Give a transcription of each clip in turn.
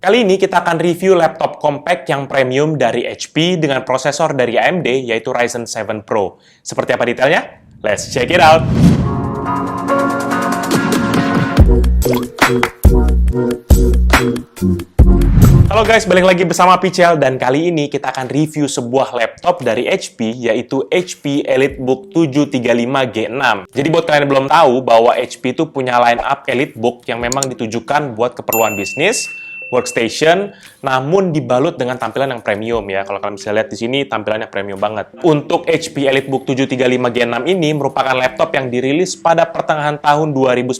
Kali ini kita akan review laptop compact yang premium dari HP dengan prosesor dari AMD yaitu Ryzen 7 Pro. Seperti apa detailnya? Let's check it out! Halo guys, balik lagi bersama Pichel dan kali ini kita akan review sebuah laptop dari HP yaitu HP EliteBook 735G6. Jadi buat kalian yang belum tahu bahwa HP itu punya line up EliteBook yang memang ditujukan buat keperluan bisnis, workstation, namun dibalut dengan tampilan yang premium ya. Kalau kalian bisa lihat di sini tampilannya premium banget. Untuk HP EliteBook 735G6 ini merupakan laptop yang dirilis pada pertengahan tahun 2019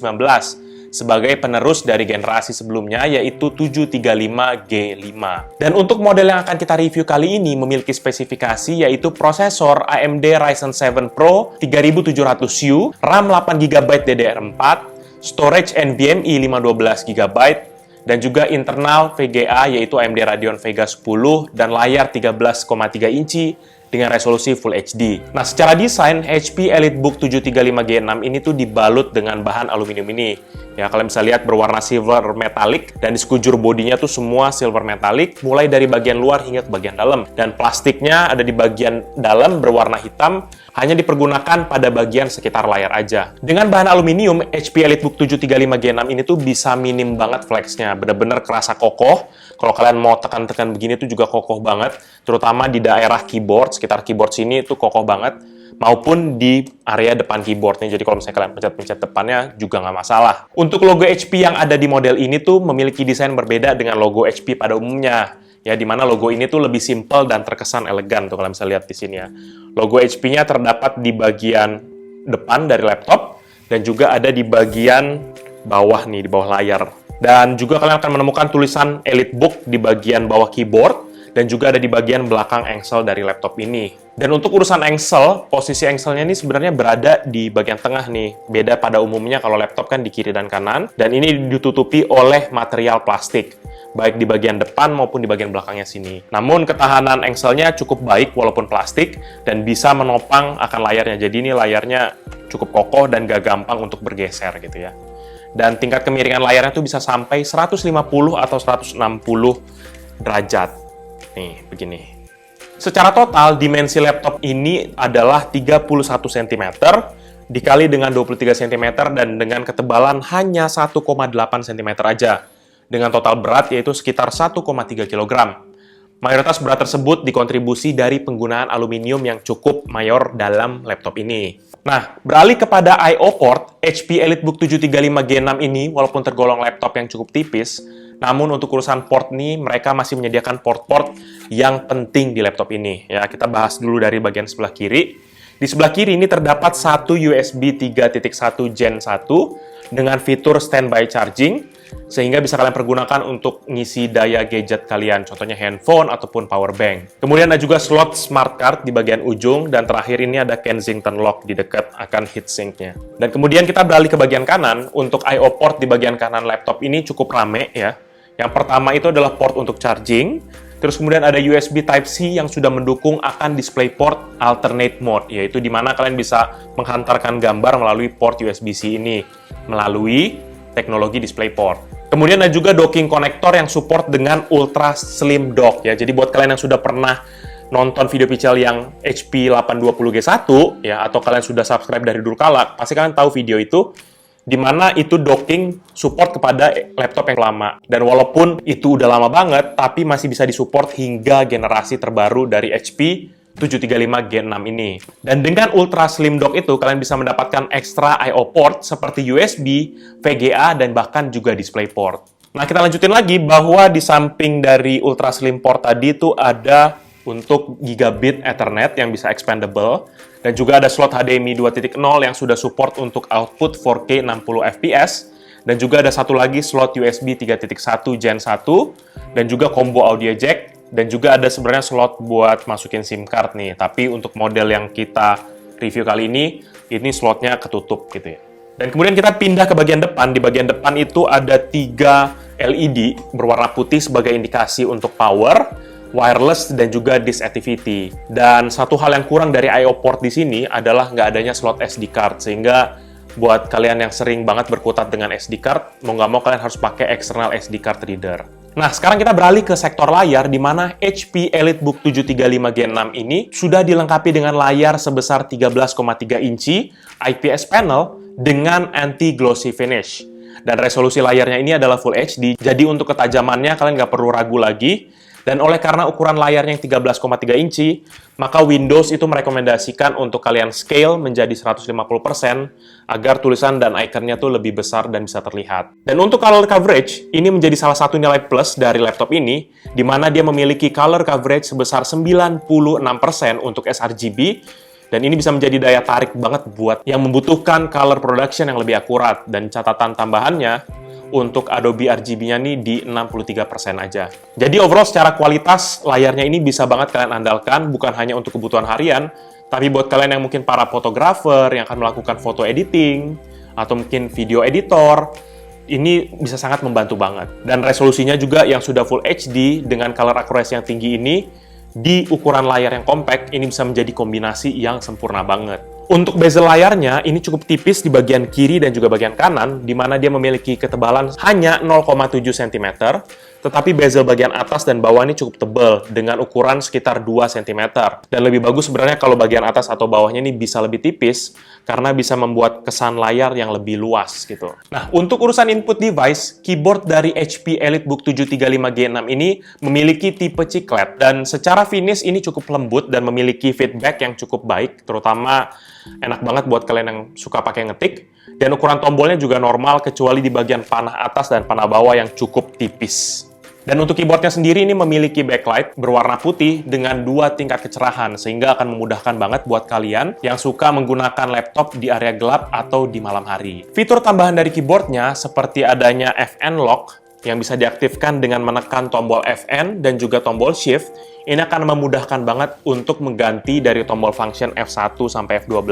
sebagai penerus dari generasi sebelumnya yaitu 735G5. Dan untuk model yang akan kita review kali ini memiliki spesifikasi yaitu prosesor AMD Ryzen 7 Pro 3700U, RAM 8GB DDR4, storage NVMe 512GB, dan juga internal VGA yaitu AMD Radeon Vega 10 dan layar 13,3 inci dengan resolusi Full HD. Nah, secara desain HP EliteBook 735G6 ini tuh dibalut dengan bahan aluminium ini. Ya, kalian bisa lihat berwarna silver metallic dan di sekujur bodinya tuh semua silver metallic mulai dari bagian luar hingga ke bagian dalam. Dan plastiknya ada di bagian dalam berwarna hitam, hanya dipergunakan pada bagian sekitar layar aja. Dengan bahan aluminium, HP EliteBook 735G6 ini tuh bisa minim banget flexnya, bener-bener kerasa kokoh. Kalau kalian mau tekan-tekan begini tuh juga kokoh banget, terutama di daerah keyboard, sekitar keyboard sini tuh kokoh banget, maupun di area depan keyboardnya. Jadi kalau misalnya kalian pencet-pencet depannya juga nggak masalah. Untuk logo HP yang ada di model ini tuh memiliki desain berbeda dengan logo HP pada umumnya. Ya, di mana logo ini tuh lebih simple dan terkesan elegan tuh kalian bisa lihat di sini ya. Logo HP-nya terdapat di bagian depan dari laptop dan juga ada di bagian bawah nih, di bawah layar. Dan juga kalian akan menemukan tulisan EliteBook di bagian bawah keyboard dan juga ada di bagian belakang engsel dari laptop ini. Dan untuk urusan engsel, posisi engselnya ini sebenarnya berada di bagian tengah nih. Beda pada umumnya kalau laptop kan di kiri dan kanan, dan ini ditutupi oleh material plastik, baik di bagian depan maupun di bagian belakangnya sini. Namun ketahanan engselnya cukup baik walaupun plastik, dan bisa menopang akan layarnya. Jadi ini layarnya cukup kokoh dan gak gampang untuk bergeser gitu ya. Dan tingkat kemiringan layarnya tuh bisa sampai 150 atau 160 derajat. Nih, begini. Secara total, dimensi laptop ini adalah 31 cm dikali dengan 23 cm dan dengan ketebalan hanya 1,8 cm aja. Dengan total berat yaitu sekitar 1,3 kg. Mayoritas berat tersebut dikontribusi dari penggunaan aluminium yang cukup mayor dalam laptop ini. Nah, beralih kepada I/O port, HP EliteBook 735G6 ini walaupun tergolong laptop yang cukup tipis, namun untuk urusan port nih, mereka masih menyediakan port-port yang penting di laptop ini. Ya, kita bahas dulu dari bagian sebelah kiri. Di sebelah kiri ini terdapat satu USB 3.1 Gen 1 dengan fitur standby charging, sehingga bisa kalian pergunakan untuk ngisi daya gadget kalian, contohnya handphone ataupun power bank. Kemudian ada juga slot smart card di bagian ujung, dan terakhir ini ada Kensington lock di dekat akan heatsink-nya. Dan kemudian kita beralih ke bagian kanan. Untuk I/O port di bagian kanan laptop ini cukup rame ya. Yang pertama itu adalah port untuk charging, terus kemudian ada USB Type-C yang sudah mendukung akan DisplayPort Alternate Mode, yaitu di mana kalian bisa menghantarkan gambar melalui port USB-C ini, melalui teknologi DisplayPort. Kemudian ada juga docking konektor yang support dengan Ultra Slim Dock ya. Jadi buat kalian yang sudah pernah nonton video Pichel yang HP 820G1 ya, atau kalian sudah subscribe dari dulu kala, pasti kalian tahu video itu, di mana itu docking support kepada laptop yang lama. Dan walaupun itu udah lama banget, tapi masih bisa disupport hingga generasi terbaru dari HP 735G6 ini. Dan dengan Ultra Slim Dock itu, kalian bisa mendapatkan ekstra I/O port seperti USB, VGA, dan bahkan juga DisplayPort. Nah, kita lanjutin lagi bahwa di samping dari Ultra Slim Port tadi itu ada untuk Gigabit Ethernet yang bisa expandable, dan juga ada slot HDMI 2.0 yang sudah support untuk output 4K 60 fps, dan juga ada satu lagi slot USB 3.1 Gen 1, dan juga combo audio jack, dan juga ada sebenarnya slot buat masukin SIM card nih. Tapi untuk model yang kita review kali ini slotnya ketutup gitu ya. Dan kemudian kita pindah ke bagian depan. Di bagian depan itu ada 3 LED berwarna putih sebagai indikasi untuk power, wireless, dan juga disk activity. Dan satu hal yang kurang dari I/O port di sini adalah nggak adanya slot SD card, sehingga buat kalian yang sering banget berkutat dengan SD card, mau nggak mau kalian harus pakai external SD card reader. Nah, sekarang kita beralih ke sektor layar, di mana HP EliteBook 735 Gen 6 ini sudah dilengkapi dengan layar sebesar 13,3 inci, IPS panel, dengan anti-glossy finish. Dan resolusi layarnya ini adalah Full HD, jadi untuk ketajamannya kalian nggak perlu ragu lagi. Dan oleh karena ukuran layarnya yang 13,3 inci, maka Windows itu merekomendasikan untuk kalian scale menjadi 150% agar tulisan dan ikonnya tuh lebih besar dan bisa terlihat. Dan untuk color coverage, ini menjadi salah satu nilai plus dari laptop ini, di mana dia memiliki color coverage sebesar 96% untuk sRGB, dan ini bisa menjadi daya tarik banget buat yang membutuhkan color production yang lebih akurat. Dan catatan tambahannya, untuk Adobe RGB-nya nih di 63% aja. Jadi overall secara kualitas, layarnya ini bisa banget kalian andalkan, bukan hanya untuk kebutuhan harian, tapi buat kalian yang mungkin para fotografer, yang akan melakukan foto editing, atau mungkin video editor, ini bisa sangat membantu banget. Dan resolusinya juga yang sudah Full HD, dengan color accuracy yang tinggi ini, di ukuran layar yang compact, ini bisa menjadi kombinasi yang sempurna banget. Untuk bezel layarnya, ini cukup tipis di bagian kiri dan juga bagian kanan, di mana dia memiliki ketebalan hanya 0,7 cm, tetapi bezel bagian atas dan bawah ini cukup tebal, dengan ukuran sekitar 2 cm. Dan lebih bagus sebenarnya kalau bagian atas atau bawahnya ini bisa lebih tipis, karena bisa membuat kesan layar yang lebih luas gitu. Nah, untuk urusan input device, keyboard dari HP EliteBook 735 Gen 6 ini memiliki tipe chiclet, dan secara finish ini cukup lembut dan memiliki feedback yang cukup baik, terutama enak banget buat kalian yang suka pakai ngetik. Dan ukuran tombolnya juga normal, kecuali di bagian panah atas dan panah bawah yang cukup tipis. Dan untuk keyboardnya sendiri ini memiliki backlight berwarna putih dengan 2 tingkat kecerahan, sehingga akan memudahkan banget buat kalian yang suka menggunakan laptop di area gelap atau di malam hari. Fitur tambahan dari keyboardnya seperti adanya FN Lock yang bisa diaktifkan dengan menekan tombol FN dan juga tombol Shift. Ini akan memudahkan banget untuk mengganti dari tombol function F1 sampai F12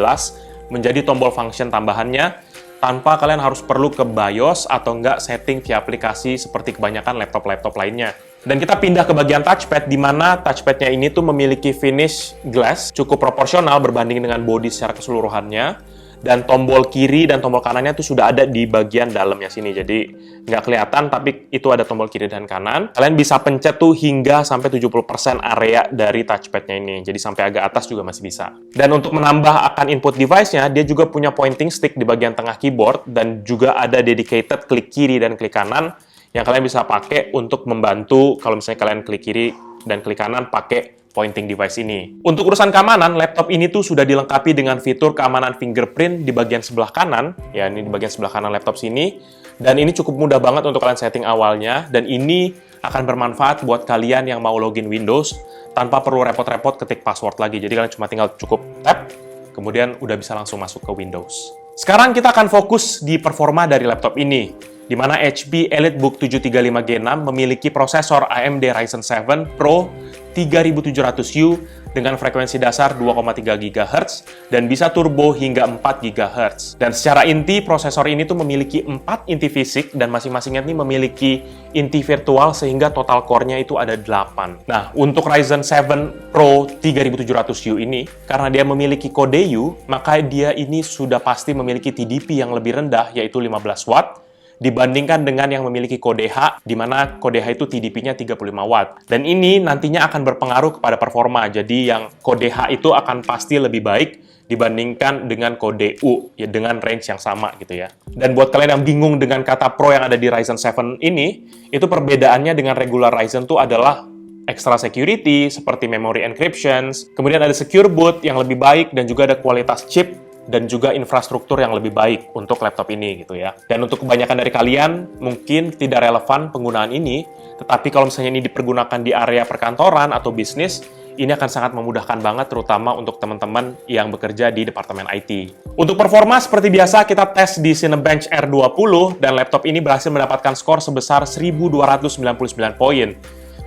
menjadi tombol function tambahannya, tanpa kalian harus perlu ke BIOS atau enggak setting via aplikasi seperti kebanyakan laptop-laptop lainnya. Dan kita pindah ke bagian touchpad, di mana touchpadnya ini tuh memiliki finish glass cukup proporsional berbanding dengan body secara keseluruhannya. Dan tombol kiri dan tombol kanannya tuh sudah ada di bagian dalamnya sini, jadi nggak kelihatan, tapi itu ada tombol kiri dan kanan. Kalian bisa pencet tuh hingga sampai 70% area dari touchpadnya ini, jadi sampai agak atas juga masih bisa. Dan untuk menambah akan input device-nya, dia juga punya pointing stick di bagian tengah keyboard, dan juga ada dedicated klik kiri dan klik kanan yang kalian bisa pakai untuk membantu kalau misalnya kalian klik kiri dan klik kanan pakai pointing device ini. Untuk urusan keamanan, laptop ini tuh sudah dilengkapi dengan fitur keamanan fingerprint di bagian sebelah kanan, ya ini di bagian sebelah kanan laptop sini, dan ini cukup mudah banget untuk kalian setting awalnya, dan ini akan bermanfaat buat kalian yang mau login Windows tanpa perlu repot-repot ketik password lagi. Jadi kalian cuma tinggal cukup tap, kemudian udah bisa langsung masuk ke Windows. Sekarang kita akan fokus di performa dari laptop ini, di mana HP EliteBook 735 Gen 6 memiliki prosesor AMD Ryzen 7 Pro 3700U dengan frekuensi dasar 2,3 GHz dan bisa turbo hingga 4 GHz. Dan secara inti, prosesor ini tuh memiliki 4 inti fisik dan masing-masingnya ini memiliki inti virtual sehingga total core-nya itu ada 8. Nah, untuk Ryzen 7 Pro 3700U ini, karena dia memiliki kode U, maka dia ini sudah pasti memiliki TDP yang lebih rendah, yaitu 15 watt, dibandingkan dengan yang memiliki kode H, di mana kode H itu TDP-nya 35 watt. Dan ini nantinya akan berpengaruh kepada performa, jadi yang kode H itu akan pasti lebih baik dibandingkan dengan kode U, ya dengan range yang sama gitu ya. Dan buat kalian yang bingung dengan kata Pro yang ada di Ryzen 7 ini, itu perbedaannya dengan regular Ryzen tuh adalah extra security, seperti memory encryptions, kemudian ada secure boot yang lebih baik, dan juga ada kualitas chip dan juga infrastruktur yang lebih baik untuk laptop ini gitu ya. Dan untuk kebanyakan dari kalian mungkin tidak relevan penggunaan ini, tetapi kalau misalnya ini dipergunakan di area perkantoran atau bisnis, ini akan sangat memudahkan banget, terutama untuk teman-teman yang bekerja di departemen IT. Untuk performa seperti biasa, kita tes di Cinebench R20, dan laptop ini berhasil mendapatkan skor sebesar 1299 poin.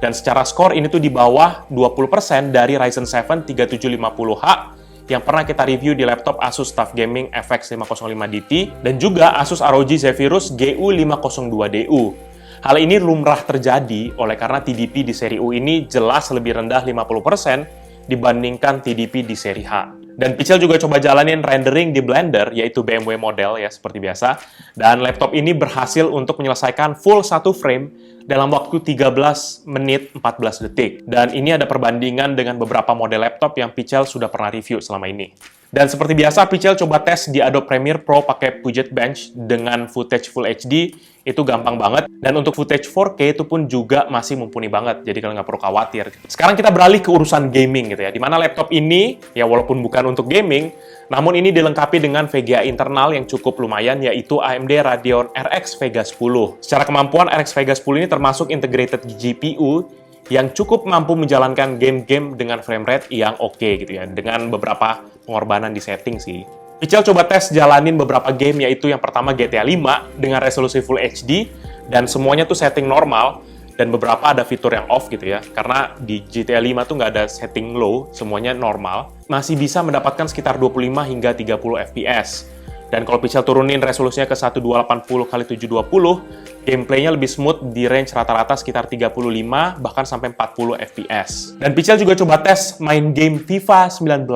Dan secara skor ini tuh di bawah 20% dari Ryzen 7 3750H yang pernah kita review di laptop Asus TUF Gaming FX 505DT dan juga Asus ROG Zephyrus GU502DU. Hal ini lumrah terjadi oleh karena TDP di seri U ini jelas lebih rendah 50% dibandingkan TDP di seri H. Dan Pichel juga coba jalanin rendering di Blender, yaitu BMW model ya seperti biasa. Dan laptop ini berhasil untuk menyelesaikan full 1 frame dalam waktu 13 menit 14 detik. Dan ini ada perbandingan dengan beberapa model laptop yang Pichel sudah pernah review selama ini. Dan seperti biasa, Pichel coba tes di Adobe Premiere Pro pakai Puget Bench dengan footage Full HD, itu gampang banget. Dan untuk footage 4K itu pun juga masih mumpuni banget, jadi kalian nggak perlu khawatir. Sekarang kita beralih ke urusan gaming gitu ya, dimana laptop ini, ya walaupun bukan untuk gaming, namun ini dilengkapi dengan VGA internal yang cukup lumayan, yaitu AMD Radeon RX Vega 10. Secara kemampuan, RX Vega 10 ini termasuk integrated GPU yang cukup mampu menjalankan game-game dengan frame rate yang oke gitu ya, dengan beberapa pengorbanan di setting sih. Pichel coba tes jalanin beberapa game, yaitu yang pertama GTA 5 dengan resolusi Full HD, dan semuanya tuh setting normal, dan beberapa ada fitur yang off gitu ya, karena di GTA 5 tuh nggak ada setting low, semuanya normal, masih bisa mendapatkan sekitar 25 hingga 30 FPS. Dan kalau Pichel turunin resolusinya ke 1280x720, gameplaynya lebih smooth di range rata-rata sekitar 35 bahkan sampai 40 FPS. Dan Pichel juga coba tes main game FIFA 19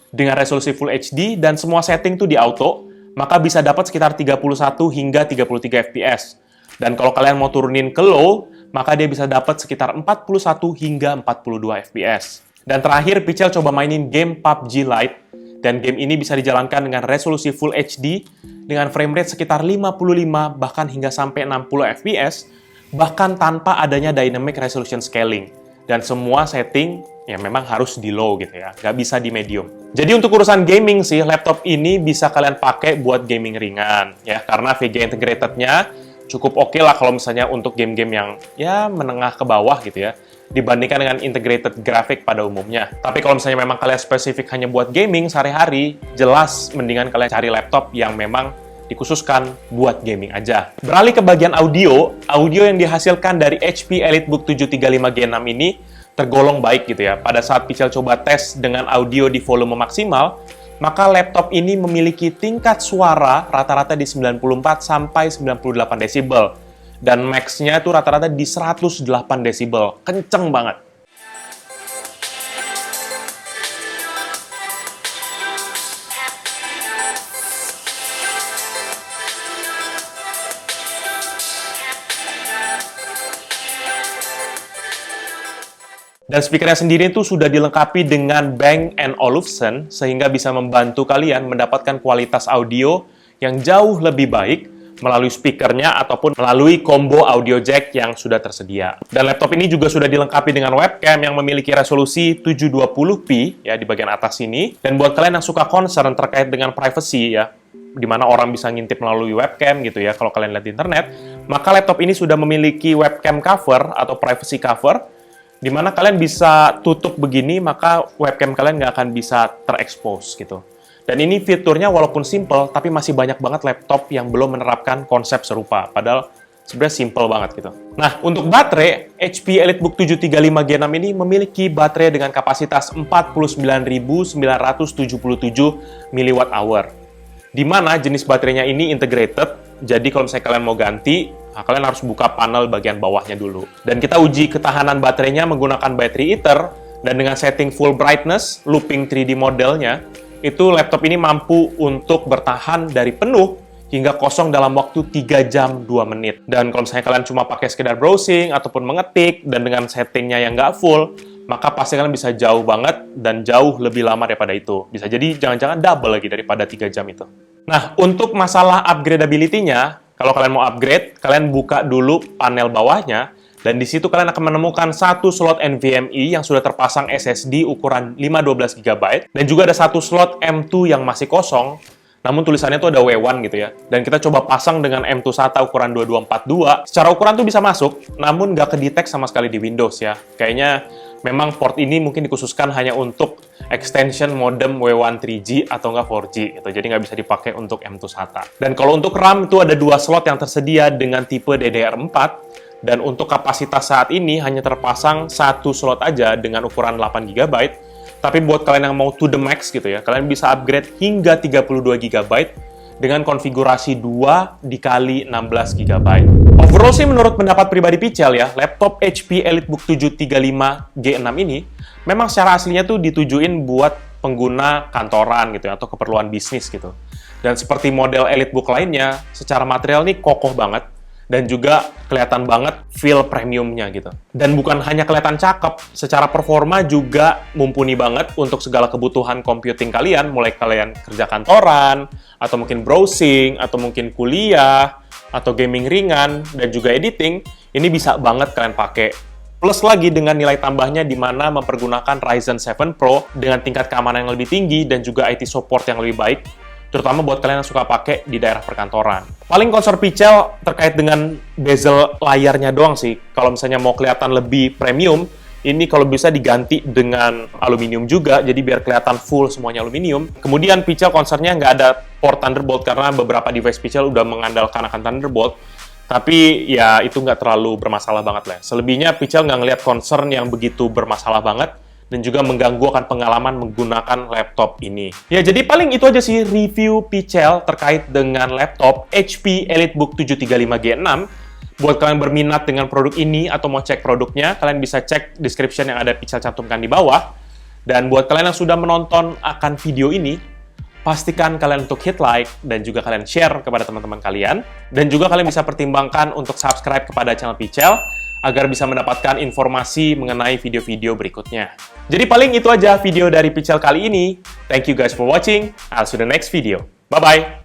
dengan resolusi Full HD dan semua setting tuh di auto, maka bisa dapat sekitar 31 hingga 33 FPS. Dan kalau kalian mau turunin ke low, maka dia bisa dapat sekitar 41 hingga 42 FPS. Dan terakhir, Pichel coba mainin game PUBG Lite, dan game ini bisa dijalankan dengan resolusi Full HD dengan frame rate sekitar 55 bahkan hingga sampai 60 FPS, bahkan tanpa adanya dynamic resolution scaling. Dan semua setting ya memang harus di low gitu ya, nggak bisa di medium. Jadi untuk urusan gaming sih, laptop ini bisa kalian pakai buat gaming ringan ya, karena VGA integrated-nya cukup oke lah kalau misalnya untuk game-game yang ya menengah ke bawah gitu ya, dibandingkan dengan integrated graphic pada umumnya. Tapi kalau misalnya memang kalian spesifik hanya buat gaming sehari-hari, jelas mendingan kalian cari laptop yang memang dikhususkan buat gaming aja. Beralih ke bagian audio, audio yang dihasilkan dari HP EliteBook 735 Gen 6 ini tergolong baik gitu ya. Pada saat Pichel coba tes dengan audio di volume maksimal, maka laptop ini memiliki tingkat suara rata-rata di 94 sampai 98 desibel. Dan max-nya itu rata-rata di 108 desibel. Kenceng banget. Dan speakernya sendiri itu sudah dilengkapi dengan Bang & Olufsen, sehingga bisa membantu kalian mendapatkan kualitas audio yang jauh lebih baik melalui speakernya ataupun melalui combo audio jack yang sudah tersedia. Dan laptop ini juga sudah dilengkapi dengan webcam yang memiliki resolusi 720p ya di bagian atas sini. Dan buat kalian yang suka concern terkait dengan privacy ya, di mana orang bisa ngintip melalui webcam gitu ya kalau kalian lihat di internet, maka laptop ini sudah memiliki webcam cover atau privacy cover, di mana kalian bisa tutup begini, maka webcam kalian nggak akan bisa terekspos gitu. Dan ini fiturnya walaupun simple, tapi masih banyak banget laptop yang belum menerapkan konsep serupa. Padahal sebenarnya simple banget gitu. Nah, untuk baterai, HP EliteBook 735 Gen 6 ini memiliki baterai dengan kapasitas 49.977 mWh. Di mana jenis baterainya ini integrated, jadi kalau misalnya kalian mau ganti, nah kalian harus buka panel bagian bawahnya dulu. Dan kita uji ketahanan baterainya menggunakan battery heater, dan dengan setting full brightness, looping 3D modelnya, itu laptop ini mampu untuk bertahan dari penuh hingga kosong dalam waktu 3 jam 2 menit. Dan kalau misalnya kalian cuma pakai sekedar browsing ataupun mengetik dan dengan settingnya yang nggak full, maka pasti kalian bisa jauh banget dan jauh lebih lama daripada itu. Bisa jadi jangan-jangan double lagi daripada 3 jam itu. Nah, untuk masalah upgradability-nya, kalau kalian mau upgrade, kalian buka dulu panel bawahnya, dan di situ kalian akan menemukan satu slot NVMe yang sudah terpasang SSD ukuran 512 GB, dan juga ada satu slot M2 yang masih kosong, namun tulisannya tuh ada W1 gitu ya. Dan kita coba pasang dengan M2 SATA ukuran 2242. Secara ukuran tuh bisa masuk, namun nggak kedetek sama sekali di Windows ya. Kayaknya memang port ini mungkin dikhususkan hanya untuk extension modem W1 3G atau nggak 4G gitu. Jadi nggak bisa dipakai untuk M2 SATA. Dan kalau untuk RAM itu ada 2 slot yang tersedia dengan tipe DDR4. Dan untuk kapasitas saat ini hanya terpasang satu slot aja dengan ukuran 8 GB. Tapi buat kalian yang mau to the max gitu ya, kalian bisa upgrade hingga 32 GB dengan konfigurasi 2 dikali 16 GB. Overall sih menurut pendapat pribadi Pichel ya, laptop HP EliteBook 735 G6 ini memang secara aslinya tuh ditujuin buat pengguna kantoran gitu ya, atau keperluan bisnis gitu. Dan seperti model EliteBook lainnya, secara material nih kokoh banget. dan juga kelihatan banget feel premiumnya gitu. Dan bukan hanya kelihatan cakep, secara performa juga mumpuni banget untuk segala kebutuhan computing kalian, mulai kalian kerja kantoran, atau mungkin browsing, atau mungkin kuliah, atau gaming ringan, dan juga editing, ini bisa banget kalian pakai. Plus lagi dengan nilai tambahnya di mana mempergunakan Ryzen 7 Pro dengan tingkat keamanan yang lebih tinggi dan juga IT support yang lebih baik, terutama buat kalian yang suka pakai di daerah perkantoran. Paling concern Pichel terkait dengan bezel layarnya doang sih. Kalau misalnya mau kelihatan lebih premium, ini kalau bisa diganti dengan aluminium juga, jadi biar kelihatan full semuanya aluminium. Kemudian Pichel concernnya nggak ada port Thunderbolt, karena beberapa device Pichel udah mengandalkan akan Thunderbolt. Tapi ya itu nggak terlalu bermasalah banget lah. Selebihnya Pichel nggak ngelihat concern yang begitu bermasalah banget, dan juga mengganggu akan pengalaman menggunakan laptop ini. Ya, jadi paling itu aja sih review Pichel terkait dengan laptop HP EliteBook 735G6. Buat kalian berminat dengan produk ini atau mau cek produknya, kalian bisa cek description yang ada Pichel cantumkan di bawah. Dan buat kalian yang sudah menonton akan video ini, pastikan kalian untuk hit like dan juga kalian share kepada teman-teman kalian. Dan juga kalian bisa pertimbangkan untuk subscribe kepada channel Pichel agar bisa mendapatkan informasi mengenai video-video berikutnya. Jadi paling itu aja video dari Pichel kali ini. Thank you guys for watching. I'll see you in the next video. Bye-bye!